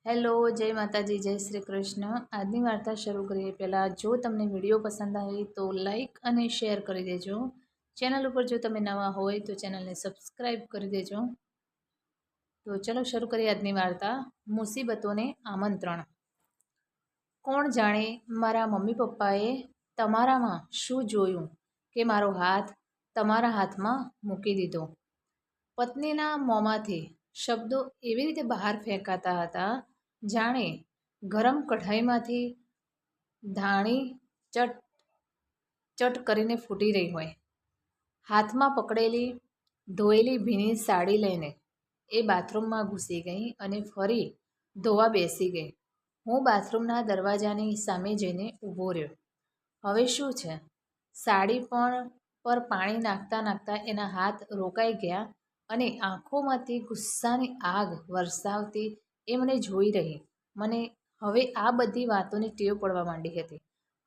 Hello, જય માતાજી, જય શ્રી કૃષ્ણ। આજની વાર્તા શરૂ કરીએ પહેલાં જો તમને વિડીયો પસંદ આવે તો લાઈક અને શેર કરી દેજો। ચેનલ ઉપર જો તમે નવા હોય તો ચેનલને સબસ્ક્રાઈબ કરી દેજો। તો ચલો શરૂ કરીએ આજની વાર્તા। મુસીબતોને આમંત્રણ। કોણ જાણે મારા મમ્મી પપ્પાએ તમારામાં શું જોયું કે મારો હાથ તમારા હાથમાં મૂકી દીધો। પત્નીના મોંમાંથી શબ્દો એવી રીતે બહાર ફેંકાતા હતા જાણે ગરમ કઢાઈમાંથી ધાણી ચટ ચટ કરીને ફૂટી રહી હોય। હાથમાં પકડેલી ધોયેલી ભીની સાડી લઈને એ બાથરૂમમાં ઘૂસી ગઈ અને ફરી ધોવા બેસી ગઈ। હું બાથરૂમના દરવાજાની સામે જઈને ઊભો રહ્યો। હવે શું છે? સાડી પર પાણી નાખતા નાખતા એના હાથ રોકાઈ ગયા અને આંખોમાંથી ગુસ્સાની આગ વરસાવતી એ મને જોઈ રહી। મને હવે આ બધી વાતોની ટેવ પડવા માંડી હતી।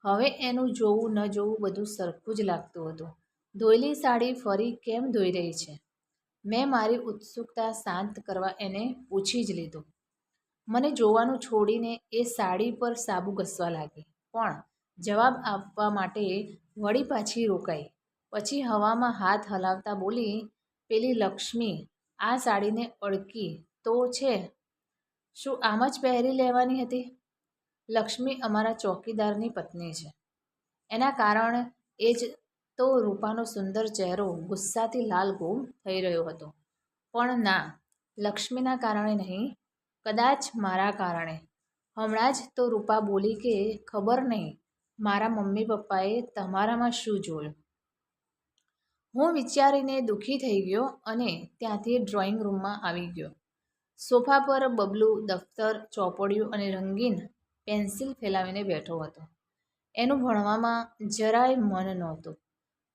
હવે એનું જોવું ન જોવું બધું સરખું જ લાગતું હતું। ધોયેલી સાડી ફરી કેમ ધોઈ રહી છે? મેં મારી ઉત્સુકતા શાંત કરવા એને પૂછી જ લીધું। મને જોવાનું છોડીને એ સાડી પર સાબુ ઘસવા લાગી, પણ જવાબ આપવા માટે વળી પાછી રોકાઈ। પછી હવામાં હાથ હલાવતા બોલી, પેલી લક્ષ્મી આ સાડીને અડકી તો છે, શું આમ જ પહેરી લેવાની હતી? લક્ષ્મી અમારા ચોકીદારની પત્ની છે, એના કારણે એ જ તો રૂપાનો સુંદર ચહેરો ગુસ્સાથી લાલઘૂમ થઈ રહ્યો હતો। પણ ના, લક્ષ્મીના કારણે નહીં, કદાચ મારા કારણે। હમણાં જ તો રૂપા બોલી કે ખબર નહીં મારા મમ્મી પપ્પાએ તમારામાં શું જોયું। હું વિચારીને દુઃખી થઈ ગયો અને ત્યાંથી ડ્રોઈંગ રૂમમાં આવી ગયો। સોફા પર બબલું દફતર, ચોપડીઓ અને રંગીન પેન્સિલ ફેલાવીને બેઠો હતો। એનું ભણવામાં જરાય મન નહોતું।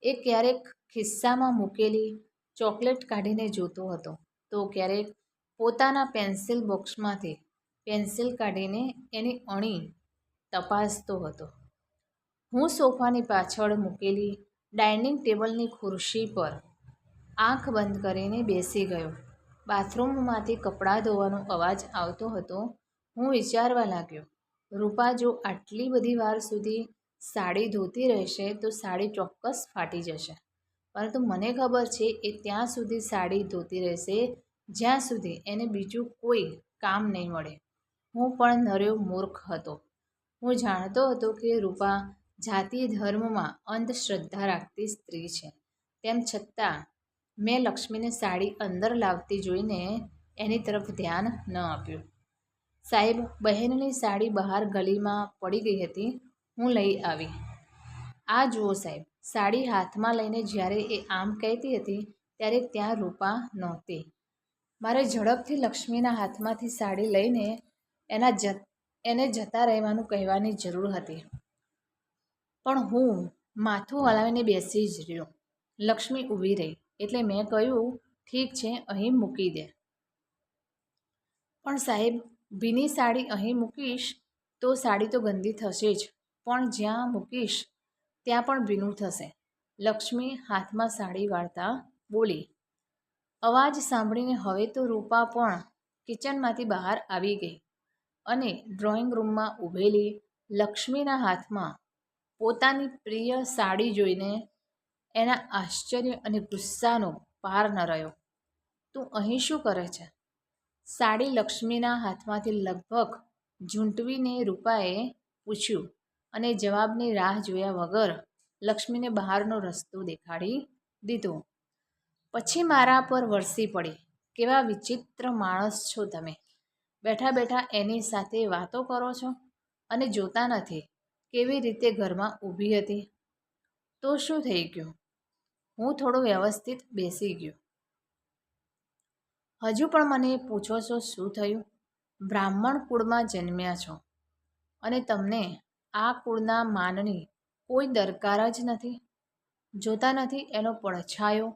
એ ક્યારેક ખિસ્સામાં મૂકેલી ચોકલેટ કાઢીને જોતો હતો તો ક્યારેક પોતાના પેન્સિલ બોક્સમાંથી પેન્સિલ કાઢીને એની અણી તપાસતો હતો। હું સોફાની પાછળ મૂકેલી ડાઇનિંગ ટેબલની ખુરશી પર આંખ બંધ કરીને બેસી ગયો। બાથરૂમમાંથી કપડાં ધોવાનો અવાજ આવતો હતો। હું વિચારવા લાગ્યો, રૂપા જો આટલી બધી વાર સુધી સાડી ધોતી રહેશે તો સાડી ચોક્કસ ફાટી જશે, પરંતુ મને ખબર છે એ ત્યાં સુધી સાડી ધોતી રહેશે જ્યાં સુધી એને બીજું કોઈ કામ નહીં મળે। હું પણ નર્યો મૂર્ખ હતો। હું જાણતો હતો કે રૂપા જાતિ ધર્મમાં અંધશ્રદ્ધા રાખતી સ્ત્રી છે, તેમ છતાં મેં લક્ષ્મીને સાડી અંદર લાવતી જોઈને એની તરફ ધ્યાન ન આપ્યું। સાહેબ, બહેનની સાડી બહાર ગલીમાં પડી ગઈ હતી, હું લઈ આવી। આ જુઓ સાહેબ। સાડી હાથમાં લઈને જ્યારે એ આમ કહેતી હતી ત્યારે ત્યાં રૂપા નહોતી। મારે ઝડપથી લક્ષ્મીના હાથમાંથી સાડી લઈને એને જતા રહેવાનું કહેવાની જરૂર હતી, પણ હું માથું હલાવીને બેસી જ રહ્યો। લક્ષ્મી ઊભી રહી એટલે મેં કહ્યું, ઠીક છે, અહીં મૂકી દે। પણ સાહેબ, ભીની સાડી અહીં મૂકીશ તો સાડી તો ગંદી થશે જ, પણ જ્યાં મૂકીશ ત્યાં પણ ભીનું થશે। લક્ષ્મી હાથમાં સાડી વાળતા બોલી। અવાજ સાંભળીને હવે તો રૂપા પણ કિચનમાંથી બહાર આવી ગઈ અને ડ્રોઈંગ રૂમમાં ઊભેલી લક્ષ્મીના હાથમાં પોતાની પ્રિય સાડી જોઈને એના આશ્ચર્ય અને ગુસ્સાનો પાર ન રહ્યો। તું અહીં શું કરે છે? સાડી લક્ષ્મીના હાથમાંથી લગભગ ઝૂંટવીને રૂપાએ પૂછ્યું અને જવાબની રાહ જોયા વગર લક્ષ્મીને બહારનો રસ્તો દેખાડી દીધો। પછી મારા પર વરસી પડી, કેવા વિચિત્ર માણસ છો તમે? બેઠા બેઠા એની સાથે વાતો કરો છો અને જોતા નથી કેવી રીતે ઘરમાં ઊભી હતી? તો શું થઈ ગયું? હું થોડો વ્યવસ્થિત બેસી ગયો। હજુ પણ મને પૂછો છો શું થયું? બ્રાહ્મણ કુળમાં જન્મ્યા છો અને તમને આ કુળના માનની કોઈ દરકાર જ નથી? જોતા નથી એનો પડછાયો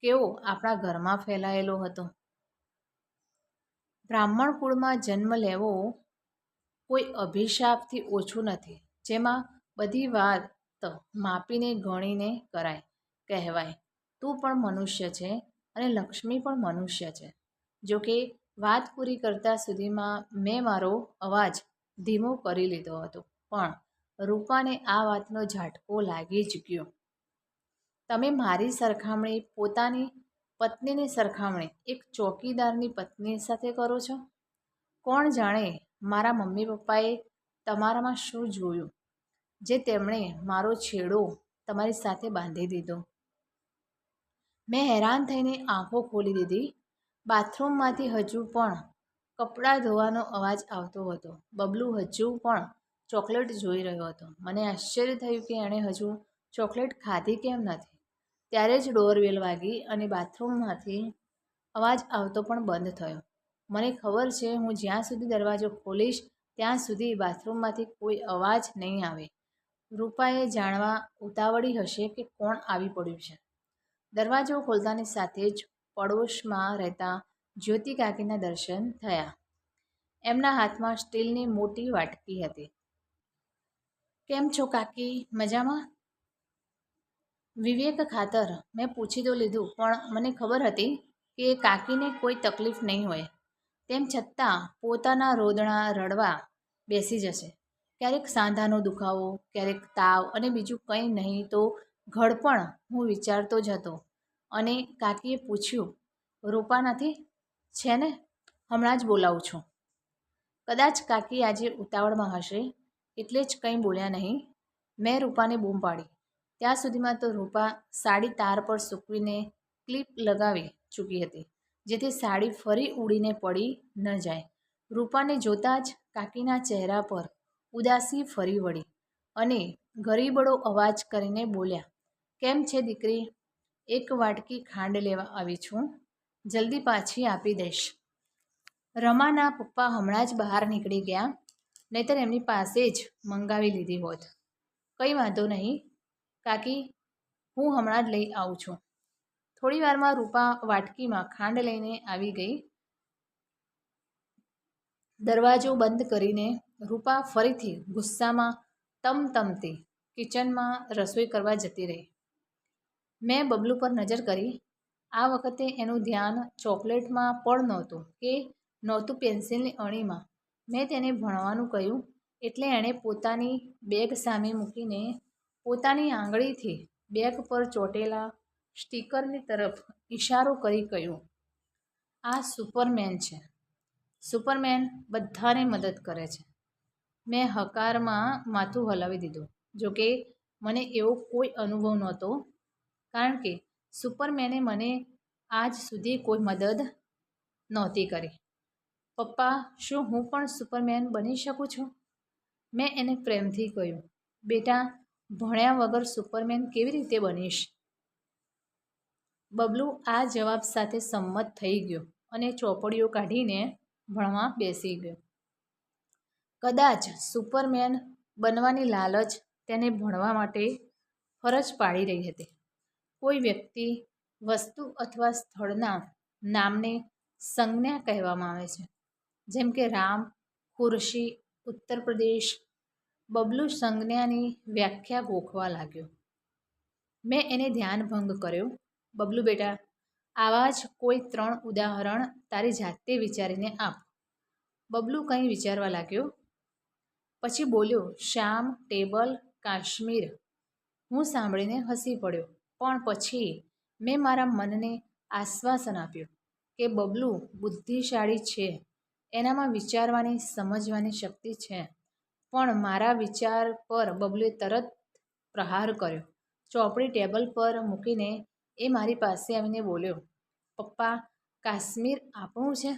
કેવો આપણા ઘરમાં ફેલાયેલો હતો? બ્રાહ્મણ કુળમાં જન્મ લેવો કોઈ અભિશાપથી ઓછું નથી, જેમાં બધી વાત માપીને ગણીને કરાય કહેવાય। તું પણ મનુષ્ય છે અને લક્ષ્મી પણ મનુષ્ય છે, જોકે વાત પૂરી કરતા સુધીમાં મેં મારો અવાજ ધીમો કરી લીધો હતો, પણ રૂપાને આ વાતનો ઝાટકો લાગી જ ગયો. તમે મારી સરખામણી પોતાની પત્નીની સરખામણી એક ચોકીદારની પત્ની સાથે કરો છો? કોણ જાણે મારા મમ્મી પપ્પાએ તમારામાં શું જોયું જે તેમણે મારો છેડો તમારી સાથે બાંધી દીધો. મેં હેરાન થઈને આંખો ખોલી દીધી. બાથરૂમમાંથી હજુ પણ કપડાં ધોવાનો અવાજ આવતો હતો. બબલુ હજુ પણ ચોકલેટ જોઈ રહ્યો હતો. મને આશ્ચર્ય થયું કે એણે હજુ ચોકલેટ ખાધી કેમ નથી. ત્યારે જ ડોરબેલ વાગી અને બાથરૂમમાંથી અવાજ આવતો પણ બંધ થયો. મને ખબર છે હું જ્યાં સુધી દરવાજો ખોલીશ ત્યાં સુધી બાથરૂમમાંથી કોઈ અવાજ નહીં આવે. રૂપાએ જાણવા ઉતાવળી હશે કે કોણ આવી પડ્યું છે. દરવાજો ખોલતાની સાથે જ પડોશમાં રહેતા જ્યોતિ કાકીના દર્શન થયા. એમના હાથમાં સ્ટીલની મોટી વાટકી હતી. કેમ છો કાકી, મજામાં? વિવેક ખાતર મેં પૂછી તો લીધું, પણ મને ખબર હતી કે કાકીને કોઈ તકલીફ નહીં હોય. તેમ છતાં પોતાના રોદણા રડવા બેસી જશે. ક્યારેક સાંધાનો દુખાવો, ક્યારેક તાવ અને બીજું કંઈ નહીં તો ઘડપણ. હું વિચારતો જ હતો અને કાકીએ પૂછ્યું, રૂપા નથી? છે ને, હમણાં જ બોલાવું છું. કદાચ કાકી આજે ઉતાવળમાં હશે એટલે જ કંઈ બોલ્યા નહીં. મેં રૂપાને બૂમ પાડી. ત્યાં સુધીમાં તો રૂપા સાડી તાર પર સૂકવીને ક્લિપ લગાવી ચૂકી હતી, જેથી સાડી ફરી ઉડીને પડી ન જાય. રૂપાને જોતાં જ કાકીના ચહેરા પર ઉદાસી ફરી વળી અને ગરીબડો અવાજ કરીને બોલ્યા, કેમ છે દીકરી? એક વાટકી ખાંડ લેવા આવી છું, જલ્દી પાછી આપી દઈશ. રમાના પપ્પા હમણાં જ બહાર નીકળી ગયા, નહીંતર એમની પાસે જ મંગાવી લીધી હોત. કંઈ વાંધો નહીં કાકી, હું હમણાં જ લઈ આવું છું. થોડી વારમાં રૂપા વાટકીમાં ખાંડ લઈને આવી ગઈ. દરવાજો બંધ કરીને રૂપા ફરીથી ગુસ્સામાં તમતમતી કિચનમાં રસોઈ કરવા જતી રહી. મેં બબલુ પર નજર કરી. આ વખતે એનું ધ્યાન ચોકલેટમાં પણ નહોતું કે નહોતું પેન્સિલની અણીમાં. મેં તેને ભણવાનું કહ્યું એટલે એણે પોતાની બેગ સામે મૂકીને પોતાની આંગળીથી બેગ પર ચોંટેલા સ્ટીકરની તરફ ઈશારો કરી કહ્યું, આ સુપરમેન છે. સુપરમેન બધાને મદદ કરે છે. મેં હકારમાં માથું હલાવી દીધું. જોકે મને એવો કોઈ અનુભવ નહોતો, કારણ કે સુપરમેને મને આજ સુધી કોઈ મદદ નહોતી કરી. પપ્પા, શું હું પણ સુપરમેન બની શકું છું? મેં એને પ્રેમથી કહ્યું. બેટા, ભણ્યા વગર સુપરમેન કેવી રીતે બનીશ? બબલુ આ જવાબ સાથે સંમત થઈ ગયો અને ચોપડીઓ કાઢીને ભણવા બેસી ગયો. કદાચ સુપરમેન બનવાની લાલચ તેને ભણવા માટે ફરજ પાડી રહી હતી. કોઈ વ્યક્તિ, વસ્તુ અથવા સ્થળના નામને સંજ્ઞા કહેવામાં આવે છે, જેમ કે રામ, ખુરશી, ઉત્તર પ્રદેશ. બબલુ સંજ્ઞાની વ્યાખ્યા ગોખવા લાગ્યો. મેં એને ધ્યાનભંગ કર્યો. બબલુ બેટા, આવા જ કોઈ 3 ઉદાહરણ તારી જાતે વિચારીને આપ. બબલુ કંઈ વિચારવા લાગ્યો. પછી બોલ્યો, શ્યામ, ટેબલ, કાશ્મીર. હું સાંભળીને હસી પડ્યો, પણ પછી મેં મારા મનને આશ્વાસન આપ્યું કે બબલુ બુદ્ધિશાળી છે, એનામાં વિચારવાની, સમજવાની શક્તિ છે. પણ મારા વિચાર પર બબલુએ તરત પ્રહાર કર્યો. ચોપડી ટેબલ પર મૂકીને એ મારી પાસે આવીને બોલ્યો, પપ્પા, કાશ્મીર આપણું છે?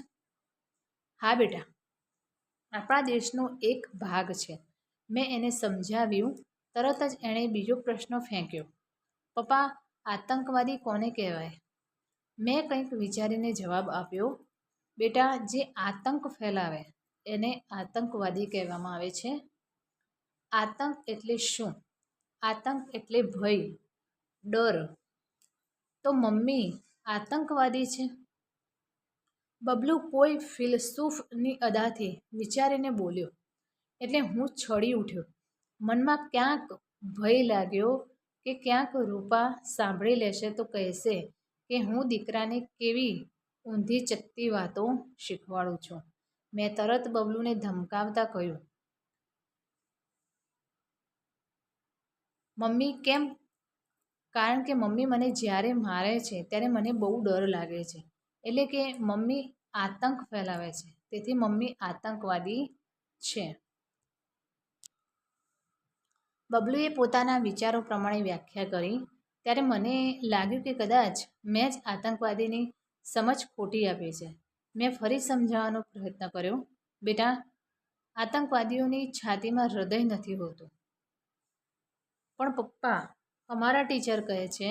હા બેટા, આપણા દેશનો એક ભાગ છે. મેં એને સમજાવ્યું. તરત જ એણે બીજો પ્રશ્ન ફેંક્યો, પપ્પા, આતંકવાદી કોને કહેવાય? મેં કંઈક વિચારીને જવાબ આપ્યો, બેટા, જે આતંક ફેલાવે એને આતંકવાદી કહેવામાં આવે છે. આતંક એટલે શું? આતંક એટલે ભય, ડર. તો મમ્મી આતંકવાદી છે? બબલુ કોઈ ફિલસૂફની અદાથી વિચારીને બોલ્યો. એટલે હું છળી ઉઠ્યો. મનમાં ક્યાંક ભય લાગ્યો કે ક્યાંક રૂપા સાંભળી લેશે તો કહેશે કે હું દીકરાને કેવી ઊંધી ચત્તી વાતો શીખવાડું છું. મેં તરત બબલુને ધમકાવતા કહ્યું, મમ્મી કેમ? કારણ કે મમ્મી મને જ્યારે મારે છે ત્યારે મને બહુ ડર લાગે છે. એટલે કે મમ્મી આતંક ફેલાવે છે, તેથી મમ્મી આતંકવાદી છે. બબલુએ પોતાના વિચારો પ્રમાણે વ્યાખ્યા કરી. ત્યારે મને લાગ્યું કે કદાચ મેં જ આતંકવાદીની સમજ ખોટી આપી છે. મેં ફરી સમજાવવાનો પ્રયત્ન કર્યો, બેટા, આતંકવાદીઓની છાતીમાં હૃદય નથી હોતું. પણ પપ્પા, અમારા ટીચર કહે છે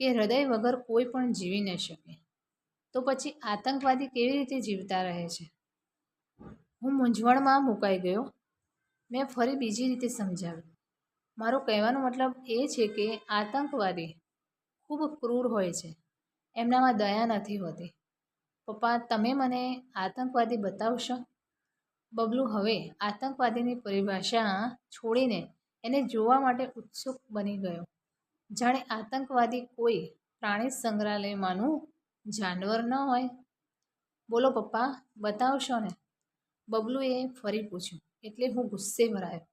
કે હૃદય વગર કોઈ પણ જીવી ન શકે. તો પછી આતંકવાદી કેવી રીતે જીવતા રહે છે? હું મૂંઝવણમાં મુકાઈ ગયો. મેં ફરી બીજી રીતે સમજાવ્યું. મારો કહેવાનો મતલબ એ છે કે આતંકવાદી ખૂબ ક્રૂર હોય છે. એમનામાં દયા નથી હોતી. પપ્પા, તમે મને આતંકવાદી બતાવશો? બબલુ હવે આતંકવાદીની પરિભાષા છોડીને એને જોવા માટે ઉત્સુક બની ગયો. જાણે આતંકવાદી કોઈ પ્રાણી સંગ્રહાલયમાંનું જાનવર ન હોય. બોલો પપ્પા, બતાવશો ને? બબલુએ ફરી પૂછ્યું. એટલે હું ગુસ્સે ભરાયો.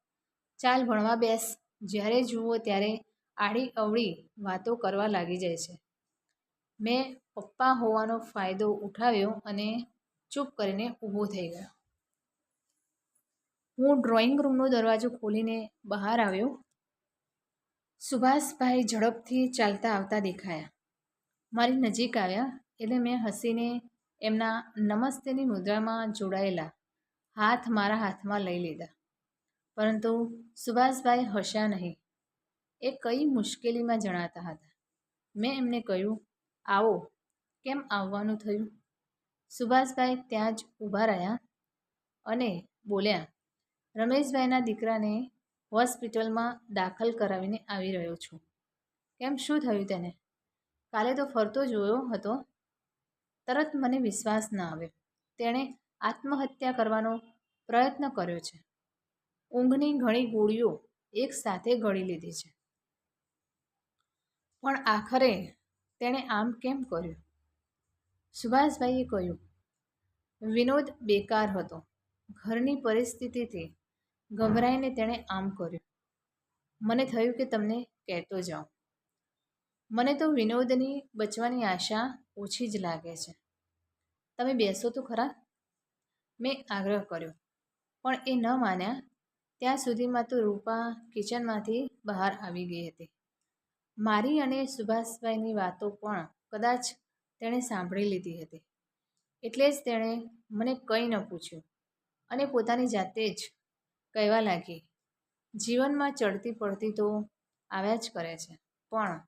ચાલ ભણવા બેસ. જ્યારે જુઓ ત્યારે આડી અવળી વાતો કરવા લાગી જાય છે. મેં પપ્પા હોવાનો ફાયદો ઉઠાવ્યો અને ચૂપ કરીને ઊભો થઈ ગયો. હું ડ્રોઈંગ રૂમનો દરવાજો ખોલીને બહાર આવ્યો. સુભાષભાઈ ઝડપથી ચાલતા આવતા દેખાયા. મારી નજીક આવ્યા એટલે મેં હસીને એમના નમસ્તેની મુદ્રામાં જોડાયેલા હાથ મારા હાથમાં લઈ લીધા. પરંતુ સુભાષભાઈ હસ્યા નહીં. એ કઈ મુશ્કેલીમાં જણાતા હતા. મેં એમને કહ્યું, આવો. કેમ આવવાનું થયું? સુભાષભાઈ ત્યાં જ ઊભા રહ્યા અને બોલ્યા, રમેશભાઈના દીકરાને હોસ્પિટલમાં દાખલ કરાવીને આવી રહ્યો છું. કેમ, શું થયું તેને? કાલે તો ફરતો જોયો હતો. તરત મને વિશ્વાસ ન આવ્યો. તેણે આત્મહત્યા કરવાનો પ્રયત્ન કર્યો છે. ઊંઘની ઘણી ગોળીઓ એક સાથે ગળી લીધી છે. પણ આખરે તેણે આમ કેમ કર્યું? સુભાષભાઈએ કહ્યું, વિનોદ બેકાર હતો. ઘરની પરિસ્થિતિથી ગભરાઈને તેણે આમ કર્યું. મને થયું કે તમને કહેતો જાઉં. મને તો વિનોદની બચવાની આશા ઓછી જ લાગે છે. તમે બેસો તો ખરા. મેં આગ્રહ કર્યો, પણ એ ન માન્યા. ત્યાં સુધીમાં તો રૂપા કિચનમાંથી બહાર આવી ગઈ હતી. મારી અને સુભાષભાઈની વાતો પણ કદાચ તેણે સાંભળી લીધી હતી. એટલે જ તેણે મને કંઈ ન પૂછ્યું અને પોતાની જાતે જ કહેવા લાગી, જીવનમાં ચડતી પડતી તો આવ્યા જ કરે છે, પણ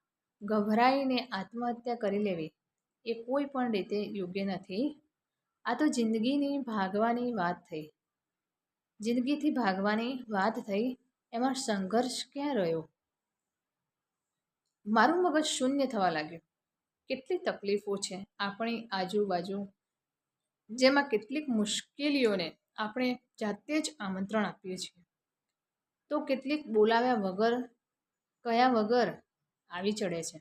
ગભરાઈને આત્મહત્યા કરી લેવી એ કોઈ પણ રીતે યોગ્ય નથી. આ તો જિંદગીની ભાગવાની વાત થઈ. જિંદગીથી ભાગવાની વાત થઈ, એમાં સંઘર્ષ ક્યાં રહ્યો? મારું મગજ શૂન્ય થવા લાગ્યું. કેટલી તકલીફો છે આપણી આજુબાજુ, જેમાં કેટલીક મુશ્કેલીઓને આપણે જાતે જ આમંત્રણ આપીએ છીએ, તો કેટલીક બોલાવ્યા વગર, કયા વગર આવી ચડે છે.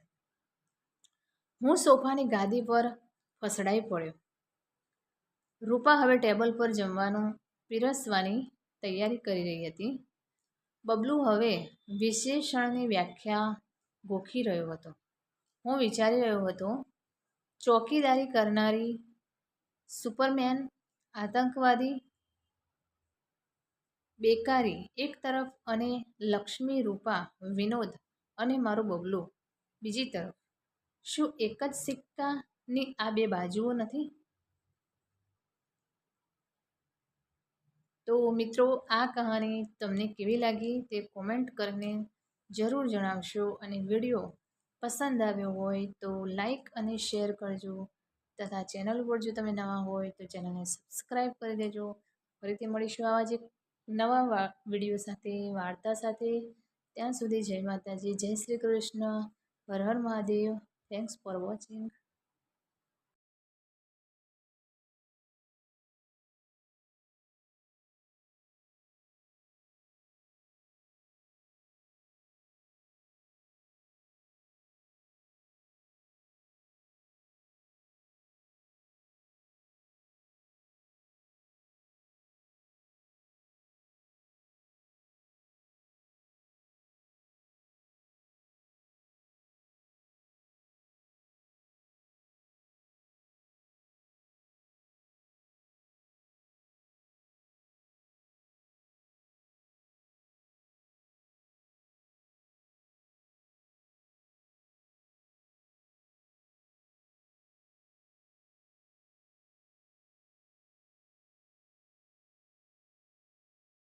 હું સોફાની ગાદી પર ફસડાઈ પડ્યો. રૂપા હવે ટેબલ પર જમવાનું પીરસવાની તૈયારી કરી રહી હતી. બબલુ હવે વિશેષણની વ્યાખ્યા ગોખી રહ્યો હતો. હું વિચારી રહ્યો હતો, ચોકીદારી કરનારી સુપરમેન, આતંકવાદી, બેકારી એક તરફ અને લક્ષ્મી, રૂપા, વિનોદ અને મારો બબલુ બીજી તરફ. શું એક જ સિક્કાની આ બે બાજુઓ નથી? તો મિત્રો, આ કહાની તમને કેવી લાગી તે કોમેન્ટ કરીને જરૂર જણાવશો. અને વિડીયો પસંદ આવ્યો હોય તો લાઈક અને શેર કરજો. તથા ચેનલ પર જો તમે નવા હોય તો ચેનલને સબસ્ક્રાઈબ કરી દેજો. ફરીથી મળીશું આવા જ એક નવા વિડીયો સાથે, વાર્તા સાથે. ત્યાં સુધી જય માતાજી, જય શ્રી કૃષ્ણ, હર હર મહાદેવ. Thanks for watching.